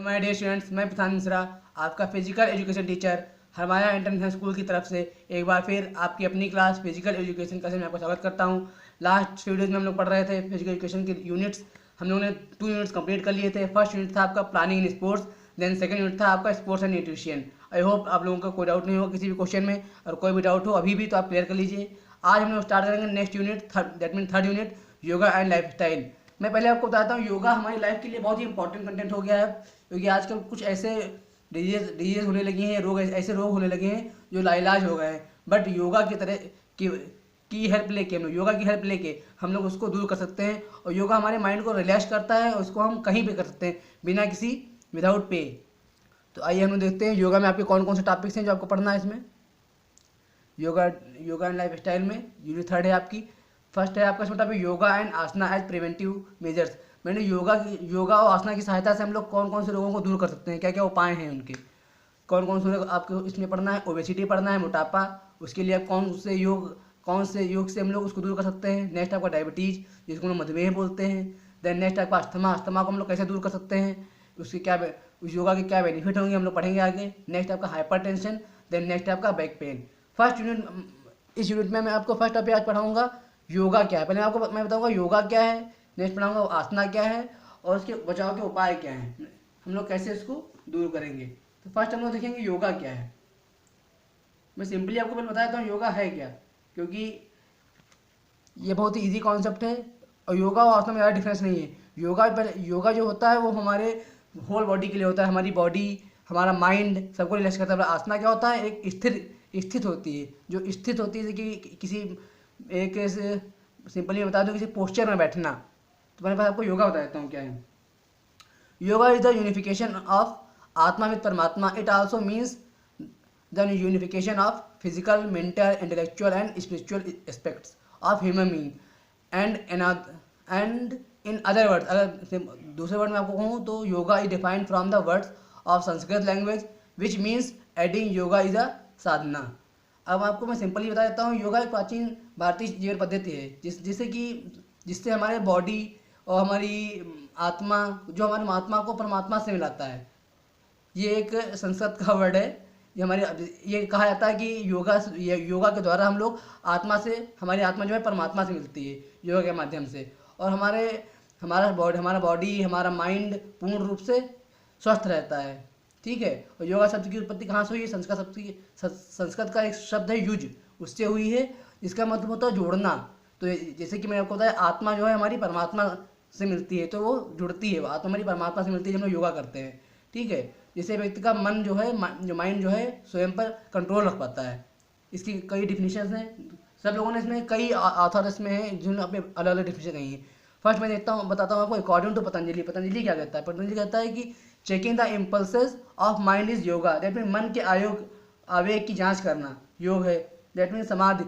My dear students, मैं प्रशांत मिश्रा, आपका physical education teacher हमारा इंटरनेशनल स्कूल की तरफ से एक बार फिर आपकी अपनी क्लास फिजिकल एजुकेशन क्लास में आपका स्वागत करता हूं। लास्ट वीडियोज में हम लोग पढ़ रहे थे फिजिकल एजुकेशन के यूनिट्स। हम लोगों ने 2 यूनिट्स कंप्लीट कर लिए थे। फर्स्ट यूनिट था आपका planning in sports, then second unit था आपका sports and nutrition. I hope आप लोगों का कोई डाउट नहीं होगा किसी भी क्वेश्चन में, और कोई भी डाउट हो अभी भी तो आप क्लियर कर लीजिए। आज हम लोग स्टार्ट करेंगे next unit, that mean third unit, yoga and life style. मैं पहले आपको बताता हूँ, योगा हमारी लाइफ के लिए बहुत ही इंपॉर्टेंट कंटेंट हो गया है, क्योंकि आजकल कुछ ऐसे डिजीज होने लगी हैं, ऐसे रोग होने लगे हैं जो लाइलाज हो गए हैं। बट योगा की तरह की हेल्प लेके योगा की हेल्प लेके हम लोग उसको दूर कर सकते हैं। और योगा हमारे माइंड को रिलैक्स करता है, और उसको हम कहीं भी कर सकते हैं बिना किसी विदाउट पे। तो आइए हम लोग देखते हैं योगा में आपके कौन कौन से टॉपिक्स हैं जो आपको पढ़ना है। इसमें योगा एंड लाइफ स्टाइल में यूनिट थर्ड है आपकी। फर्स्ट है आपका इसमें topic yoga and asana as preventive measures. मैंने योगा और आसना की सहायता से हम लोग कौन कौन से रोगों को दूर कर सकते हैं, क्या क्या उपाय हैं उनके, कौन कौन से आपको इसमें पढ़ना है। ओबेसिटी पढ़ना है, मोटापा, उसके लिए आप कौन से योग से हम लोग उसको दूर कर सकते हैं। नेक्स्ट आपका डायबिटीज, जिसको हम मधुमेह बोलते हैं। देन नेक्स्ट आपका अस्थमा को हम लोग कैसे दूर कर सकते हैं, उसके क्या उस योगा के क्या बेनिफिट होंगे हम लोग पढ़ेंगे आगे। नेक्स्ट आपका हाइपरटेंशन, देन नेक्स्ट आपका बैक पेन। फर्स्ट यूनिट, इस यूनिट में मैं आपको फर्स्ट टॉपिक आज पढ़ाऊंगा योगा क्या है। पहले आपको मैं बताऊंगा योगा क्या है, नेक्स्ट पढ़ाऊंगा आसना क्या है, और उसके बचाव के उपाय क्या हैं, हम लोग कैसे इसको दूर करेंगे। तो फर्स्ट हम लोग देखेंगे योगा क्या है। मैं सिंपली आपको पहले बता देता हूँ योगा है क्या, क्योंकि ये बहुत ही ईजी कॉन्सेप्ट है, और योगा और आसना में ज़्यादा डिफरेंस नहीं है। योगा जो होता है वो हमारे होल बॉडी के लिए होता है, हमारी बॉडी, हमारा माइंड सबको रिलैक्स करता है। आसना क्या होता है, एक स्थित होती है, जो स्थित होती है कि किसी एक सिंपली बता दो, किसी पोस्चर में बैठना। तो मैंने आपको योगा बता देता हूँ क्या है। Yoga is the unification of atma with paramatma. It also means the unification of physical, mental, intellectual and spiritual aspects of human being and in other words. अगर दूसरे वर्ड में आपको कहूँ तो yoga is defined from the words of Sanskrit language which means adding yoga is a sadhana. अब आपको मैं simply बता देता हूँ, योगा एक प्राचीन भारतीय जीवन पद्धति है जिससे हमारे बॉडी और हमारी आत्मा, जो हमारी आत्मा को परमात्मा से मिलाता है। ये एक संस्कृत का वर्ड है। ये कहा जाता है कि योगा के द्वारा हम लोग हमारी आत्मा जो है परमात्मा से मिलती है योगा के माध्यम से, और हमारा बॉडी, हमारा माइंड पूर्ण रूप से स्वस्थ रहता है। ठीक है। और योगा शब्द की उत्पत्ति कहाँ से हुई है? संस्कृत का एक शब्द है युज, उससे हुई है, जिसका मतलब होता है जोड़ना। तो जैसे कि मैंने आपको बताया, आत्मा जो है हमारी परमात्मा से मिलती है, तो वो जुड़ती है, आत्मा हमारी परमात्मा से मिलती है जब हम लोग योगा करते हैं। ठीक है। जिससे व्यक्ति का मन जो है, माइंड जो है स्वयं पर कंट्रोल रख पाता है। इसकी कई डिफिनीशन हैं, सब लोगों ने इसमें, कई ऑथर इसमें हैं जिन्होंने अपने अलग अलग डिफिनीशन कही है। फर्स्ट मैं बताता हूँ आपको अकॉर्डिंग टू पतंजलि क्या कहता है। पतंजलि कहता है कि checking the impulses of mind is yoga. That mean मन के आवेग की जांच करना योग है। दैट मीन समाधि।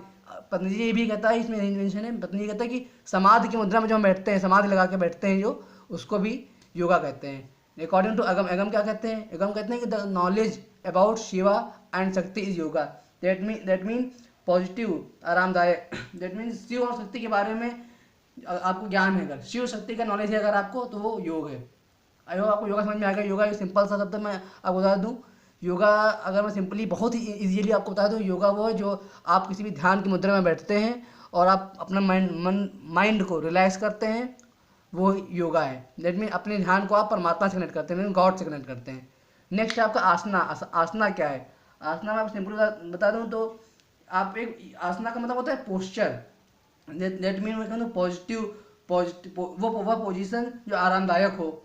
पतंजलि भी कहता है, इसमें मेंशन है, पतंजलि कहता है कि समाधि की मुद्रा में जो हम बैठते हैं, समाधि लगा के बैठते हैं जो, उसको भी योगा कहते हैं। अकॉर्डिंग टू अगम क्या कहते हैं? अगम कहते हैं कि the knowledge about Shiva and Shakti is yoga. That mean positive, आरामदायक। दैट मीन शिव और शक्ति के बारे में आपको ज्ञान है, अगर शिव शक्ति का नॉलेज है अगर आपको, तो वो योग है। आई होप आपको योगा समझ में आ गया। योगा एक सिंपल सा शब्द मैं आपको बता दूं। योगा अगर मैं सिंपली बहुत ही इजीली आपको बता दूं, योगा वो है जो आप किसी भी ध्यान की मुद्रा में बैठते हैं और आप अपना माइंड को रिलैक्स करते हैं, वो योगा है। दैट मीन अपने ध्यान को आप परमात्मा से कनेक्ट करते हैं, गॉड से कनेक्ट करते हैं। नेक्स्ट आपका आसना। आसना क्या है? आसना में आप सिंपली बता दूँ तो आप एक आसना का मतलब होता है पोस्चर। दैट मीन मैं कहूँ पॉजिटिव वो पोजीशन जो आरामदायक हो।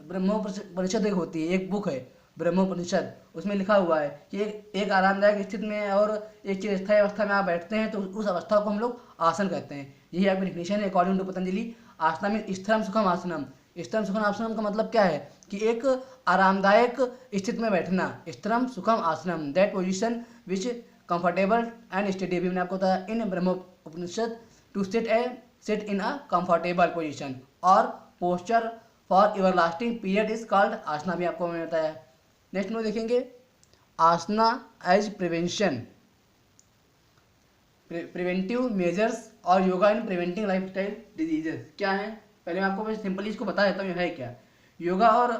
ब्रह्मोपनिषद एक होती है, एक बुक है ब्रह्मोपनिषद, उसमें लिखा हुआ है कि एक आरामदायक स्थिति में और एक चिरस्थायी अवस्था में आप बैठते हैं, तो उस अवस्था को हम लोग आसन कहते हैं। यही आपकी डिफिनेशन है अकॉर्डिंग टू पतंजलि। आसना में स्थिरम सुखम आसनम। स्थिरम सुखम आसनम का मतलब क्या है कि एक आरामदायक स्थिति में बैठना। स्थिरम सुखम आसनम, that position which comfortable and steady. भी मैंने आपको बताया in Brahmopanishad to sit in a comfortable position और posture for everlasting period is called asana, भी आपको मैंने बताया। नेक्स्ट में देखेंगे आसना एज प्रिवेंटिव मेजर्स और yoga in preventing lifestyle diseases क्या है। पहले मैं आपको सिंपली इसको बता देता हूँ है क्या। योगा और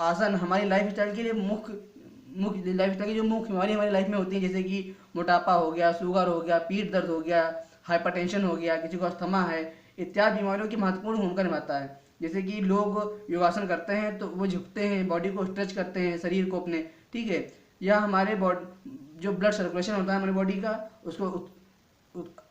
आसन हमारी लाइफ स्टाइल के लिए मुख्य लाइफ स्टाइल की जो मुख्य बीमारी हमारी लाइफ में होती है, जैसे कि मोटापा हो गया, शुगर हो गया, पीठ दर्द हो गया, हाइपरटेंशन हो गया, किसी को अस्थमा है, इत्यादि बीमारियों की महत्वपूर्ण भूमिका निभाता है। जैसे कि लोग योगासन करते हैं तो वो झुकते हैं, बॉडी को स्ट्रेच करते हैं, शरीर को अपने, ठीक है। यह हमारे बॉडी जो ब्लड सर्कुलेशन होता है हमारी बॉडी का, उसको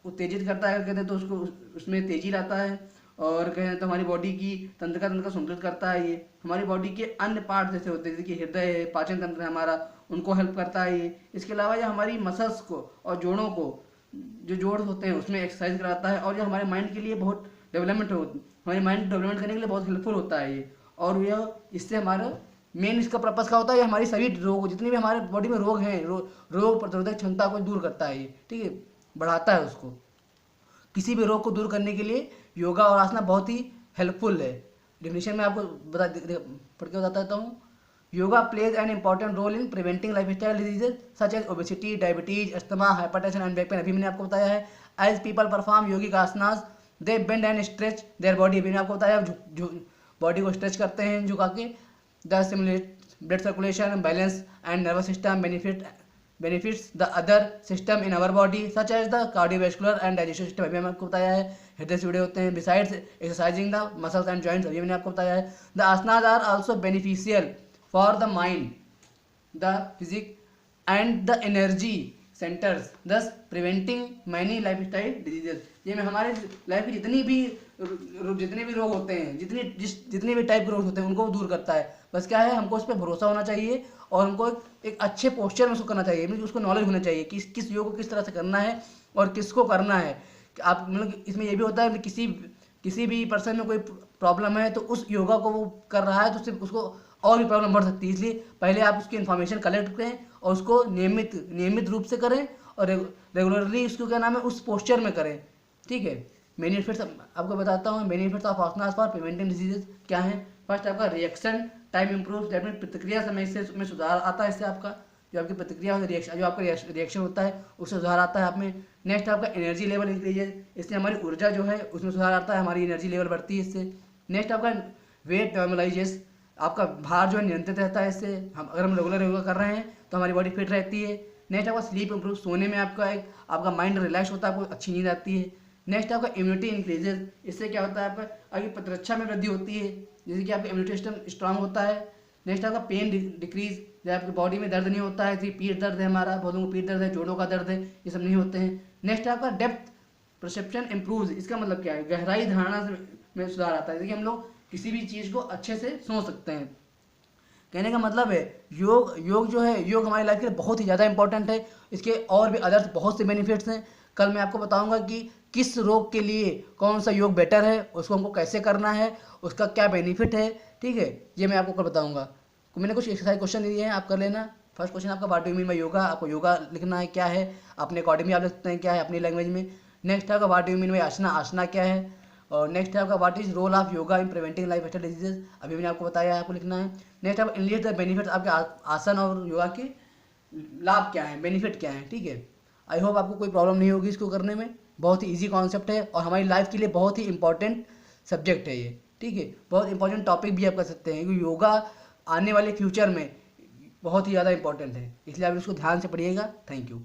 उत्तेजित करता है, कहते हैं तो उसको उसमें तेजी लाता है। और कहें तो हमारी बॉडी की तंत्रिका तंत्र को संतुलित करता है। ये हमारी बॉडी के अन्य पार्ट जैसे होते हैं, जैसे कि हृदय है, पाचन तंत्र है हमारा, उनको हेल्प करता है ये। इसके अलावा यह हमारी मसल्स को और जोड़ों को, जो जोड़ होते हैं उसमें एक्सरसाइज कराता है। और यह हमारे माइंड के लिए बहुत डेवलपमेंट हमारे माइंड डेवलपमेंट करने के लिए बहुत हेल्पफुल होता है ये। और यह इससे हमारा मेन इसका पर्पस क्या होता है, ये हमारी सभी रोग, जितने भी हमारे बॉडी में रोग हैं, रोग प्रतिरोधक क्षमता को दूर करता है ये, ठीक है, बढ़ाता है उसको। किसी भी रोग को दूर करने के लिए योगा और आसना बहुत ही हेल्पफुल है। डेफिनेशन में आपको पढ़ के बताता हूँ। Yoga plays an important role in preventing lifestyle diseases such as obesity, diabetes, asthma, hypertension and back pain. अभी मैंने आपको बताया है। As people perform yogic asanas they bend and stretch their body. अभी मैंने आपको बताया बॉडी को स्ट्रेच करते हैं झुका के। The stimulate blood circulation, balance and nervous system benefits the other system in our body such as the cardiovascular and digestive system। अभी मैंने आपको बताया है, हृदय से जुड़े होते हैं। Besides exercising the muscles and joints, अभी मैंने आपको बताया है। The asanas are also beneficial for the mind, the physique and the energy centers, thus preventing many lifestyle diseases। ये में हमारे लाइफ की जितने भी रोग होते हैं, जितने भी टाइप के रोग होते हैं, उनको दूर करता है। बस क्या है, हमको उस पर भरोसा होना चाहिए और हमको एक अच्छे पोस्चर में उसको करना चाहिए। मतलब उसको नॉलेज होना चाहिए कि किस योग को किस तरह से करना है और किसको करना है। आप मतलब इसमें ये भी होता है कि किसी भी पर्सन में कोई प्रॉब्लम है तो उस योगा को वो कर रहा है तो सिर्फ उसको और भी प्रॉब्लम बढ़ सकती है। इसलिए पहले आप उसकी इन्फॉर्मेशन कलेक्ट करें और उसको नियमित रूप से करें और रेगुलरली उसको क्या नाम है उस पोस्चर में करें, ठीक है। बेनिफिट्स आपको बताता हूँ। Benefits of asanas for preventing diseases क्या है। फर्स्ट आपका reaction time improve, that mean प्रतिक्रिया समय से में सुधार आता है। इससे आपका जो आपकी प्रतिक्रिया होती है, जो आपका रिएक्शन होता है उससे सुधार आता है आप में। नेक्स्ट आपका एनर्जी लेवल इंक्रीजेज, इससे हमारी ऊर्जा जो है उसमें सुधार आता है, हमारी एनर्जी लेवल बढ़ती है इससे। नेक्स्ट आपका वेट नॉर्मलाइजेस, आपका भार जो है नियंत्रित रहता है इससे। हम रेगुलर योगा कर रहे हैं तो हमारी बॉडी फिट रहती है। नेक्स्ट आपका स्लीप इंप्रूव, सोने में आपका माइंड रिलैक्स होता है, आपको अच्छी नींद आती है। नेक्स्ट आपका इम्यूनिटी इंक्रीजेज, इससे क्या होता है आपका आपकी प्रतिरक्षा में वृद्धि होती है, जैसे कि आपका इम्यूनिटी सिस्टम स्ट्रांग होता है। नेक्स्ट आपका पेन डिक्रीज, जब आपकी बॉडी में दर्द नहीं होता है, जैसे पीठ दर्द है हमारा, बहुत लोगों को पीठ दर्द है, जोड़ों का दर्द है, ये सब नहीं होते हैं। नेक्स्ट आपका डेप्थ परसेप्शन इम्प्रूव, इसका मतलब क्या है, गहराई धारणा में सुधार आता है, जैसे कि हम लोग किसी भी चीज़ को अच्छे से सोच सकते हैं। कहने का मतलब है योग जो है, योग हमारी लाइफ के लिए बहुत ही ज़्यादा इंपॉर्टेंट है। इसके और भी अदर्स बहुत से बेनिफिट्स हैं। कल मैं आपको बताऊंगा कि किस रोग के लिए कौन सा योग बेटर है, उसको हमको कैसे करना है, उसका क्या बेनिफिट है, ठीक है, ये मैं आपको कल बताऊंगा। मैंने कुछ एक्सरसाइज क्वेश्चन दिए हैं, आप कर लेना। फर्स्ट क्वेश्चन आपका what do you mean bye yoga, आपको योगा लिखना है क्या है, अपने अकॉर्डिंगली आप लिख सकते हैं क्या है अपनी लैंग्वेज में। नेक्स्ट आपका what do you mean by asana, asana क्या है। और नेक्स्ट है आपका what is role of yoga in preventing lifestyle diseases, अभी मैंने आपको बताया है, आपको लिखना है। नेक्स्ट आप इनलिस्ट द बेनिफिट्स, आपके आसन और योगा के लाभ क्या है, बेनिफिट क्या है, ठीक है। आई होप आपको कोई प्रॉब्लम नहीं होगी इसको करने में। बहुत ही ईजी कॉन्सेप्ट है और हमारी लाइफ के लिए बहुत ही इंपॉर्टेंट सब्जेक्ट है ये, ठीक है। बहुत इंपॉर्टेंट टॉपिक भी आप कर सकते हैं, क्योंकि योगा आने वाले फ्यूचर में बहुत ही ज़्यादा इंपॉर्टेंट है, इसलिए आप इसको ध्यान से पढ़िएगा। Thank you.